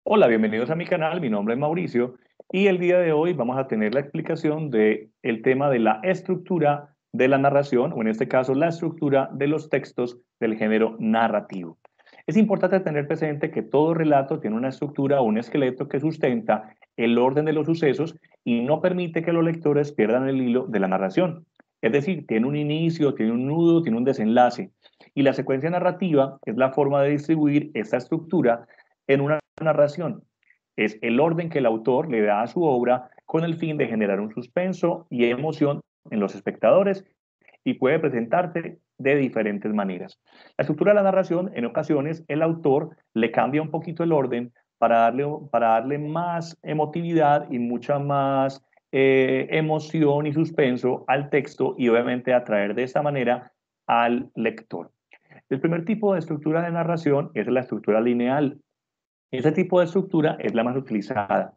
Hola, bienvenidos a mi canal, mi nombre es Mauricio y el día de hoy vamos a tener la explicación del tema de la estructura de la narración, o en este caso la estructura de los textos del género narrativo. Es importante tener presente que todo relato tiene una estructura o un esqueleto que sustenta el orden de los sucesos y no permite que los lectores pierdan el hilo de la narración. Es decir, tiene un inicio, tiene un nudo, tiene un desenlace. Y la secuencia narrativa es la forma de distribuir esta estructura en una narración. Es el orden que el autor le da a su obra con el fin de generar un suspenso y emoción en los espectadores y puede presentarse de diferentes maneras. La estructura de la narración, en ocasiones, el autor le cambia un poquito el orden para darle más emotividad y mucha más emoción y suspenso al texto y obviamente atraer de esta manera al lector. El primer tipo de estructura de narración es la estructura lineal. Ese tipo de estructura es la más utilizada,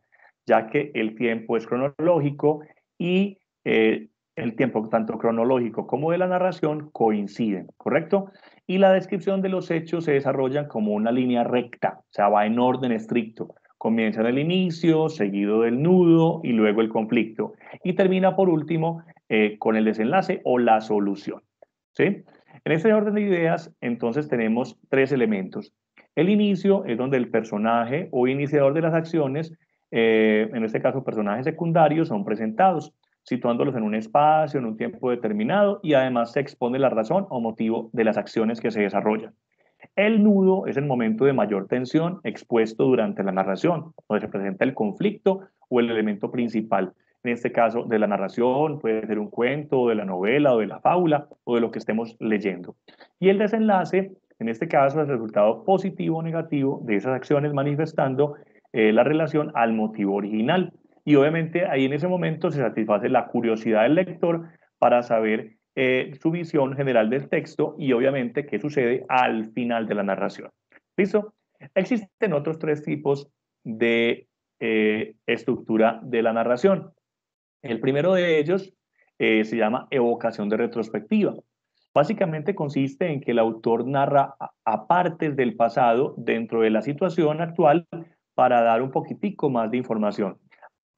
ya que el tiempo es cronológico y el tiempo tanto cronológico como de la narración coinciden, ¿correcto? Y la descripción de los hechos se desarrolla como una línea recta, o sea, va en orden estricto. Comienza en el inicio, seguido del nudo y luego el conflicto. Y termina por último con el desenlace o la solución. ¿Sí? En este orden de ideas, entonces tenemos tres elementos. El inicio es donde el personaje o iniciador de las acciones, en este caso personajes secundarios, son presentados, situándolos en un espacio, en un tiempo determinado y además se expone la razón o motivo de las acciones que se desarrollan. El nudo es el momento de mayor tensión expuesto durante la narración, donde se presenta el conflicto o el elemento principal. En este caso, de la narración, puede ser un cuento, de la novela o de la fábula o de lo que estemos leyendo. Y el desenlace, en este caso, es el resultado positivo o negativo de esas acciones manifestando la relación al motivo original. Y obviamente ahí en ese momento se satisface la curiosidad del lector para saber su visión general del texto y obviamente qué sucede al final de la narración. ¿Listo? Existen otros tres tipos de estructura de la narración. El primero de ellos se llama evocación de retrospectiva. Básicamente consiste en que el autor narra a partes del pasado dentro de la situación actual para dar un poquitico más de información.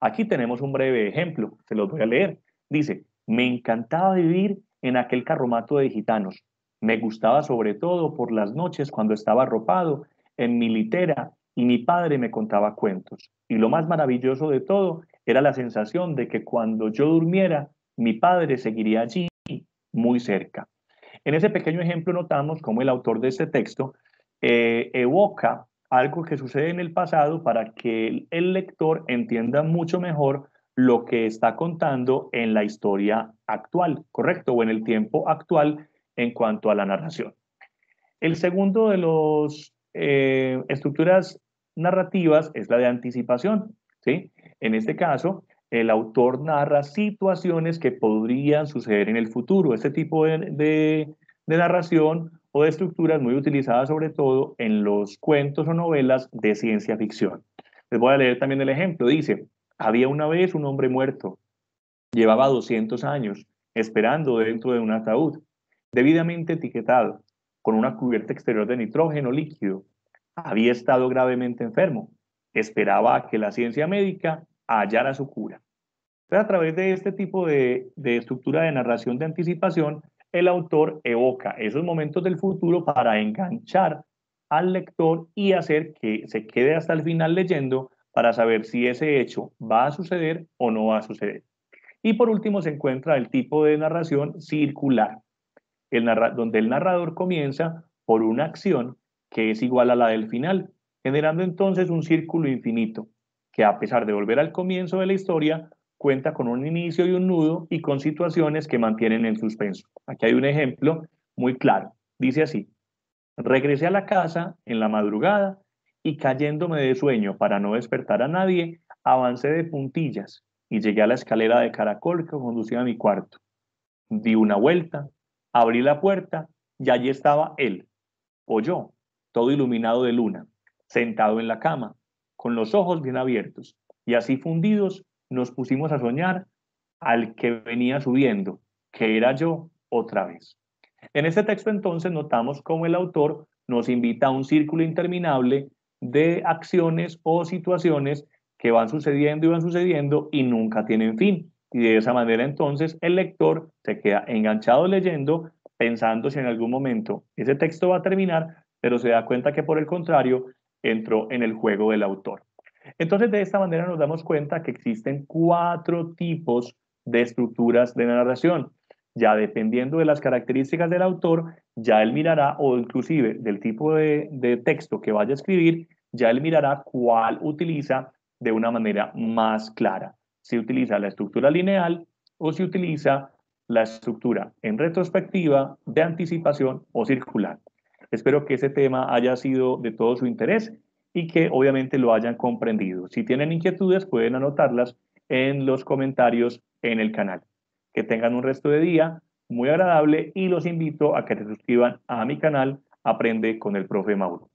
Aquí tenemos un breve ejemplo, se los voy a leer. Dice, me encantaba vivir en aquel carromato de gitanos. Me gustaba sobre todo por las noches cuando estaba arropado en mi litera y mi padre me contaba cuentos. Y lo más maravilloso de todo era la sensación de que cuando yo durmiera, mi padre seguiría allí, muy cerca. En ese pequeño ejemplo notamos cómo el autor de este texto evoca algo que sucede en el pasado para que el lector entienda mucho mejor lo que está contando en la historia actual, ¿correcto? O en el tiempo actual en cuanto a la narración. El segundo de las estructuras narrativas es la de anticipación, ¿sí? En este caso, el autor narra situaciones que podrían suceder en el futuro. Este tipo de narración o de estructura es muy utilizada sobre todo en los cuentos o novelas de ciencia ficción. Les voy a leer también el ejemplo. Dice, había una vez un hombre muerto, llevaba 200 años esperando dentro de un ataúd, debidamente etiquetado, con una cubierta exterior de nitrógeno líquido. Había estado gravemente enfermo. Esperaba a que la ciencia médica hallara su cura. Entonces, a través de este tipo de estructura de narración de anticipación, el autor evoca esos momentos del futuro para enganchar al lector y hacer que se quede hasta el final leyendo para saber si ese hecho va a suceder o no va a suceder. Y por último se encuentra el tipo de narración circular, donde el narrador comienza por una acción que es igual a la del final, generando entonces un círculo infinito, que a pesar de volver al comienzo de la historia, cuenta con un inicio y un nudo y con situaciones que mantienen el suspenso. Aquí hay un ejemplo muy claro. Dice así, regresé a la casa en la madrugada y cayéndome de sueño para no despertar a nadie, avancé de puntillas y llegué a la escalera de caracol que conducía a mi cuarto. Di una vuelta, abrí la puerta y allí estaba él, o yo, todo iluminado de luna, sentado en la cama, con los ojos bien abiertos, y así fundidos nos pusimos a soñar al que venía subiendo, que era yo otra vez. En este texto entonces notamos cómo el autor nos invita a un círculo interminable de acciones o situaciones que van sucediendo y van sucediendo y nunca tienen fin. Y de esa manera entonces el lector se queda enganchado leyendo, pensando si en algún momento ese texto va a terminar, pero se da cuenta que por el contrario entró en el juego del autor. Entonces de esta manera nos damos cuenta que existen 4 tipos de estructuras de narración. Ya dependiendo de las características del autor, ya él mirará, o inclusive del tipo de texto que vaya a escribir, ya él mirará cuál utiliza de una manera más clara. Si utiliza la estructura lineal o si utiliza la estructura en retrospectiva, de anticipación o circular. Espero que ese tema haya sido de todo su interés y que obviamente lo hayan comprendido. Si tienen inquietudes, pueden anotarlas en los comentarios en el canal. Que tengan un resto de día muy agradable y los invito a que se suscriban a mi canal Aprende con el Profe Mauro.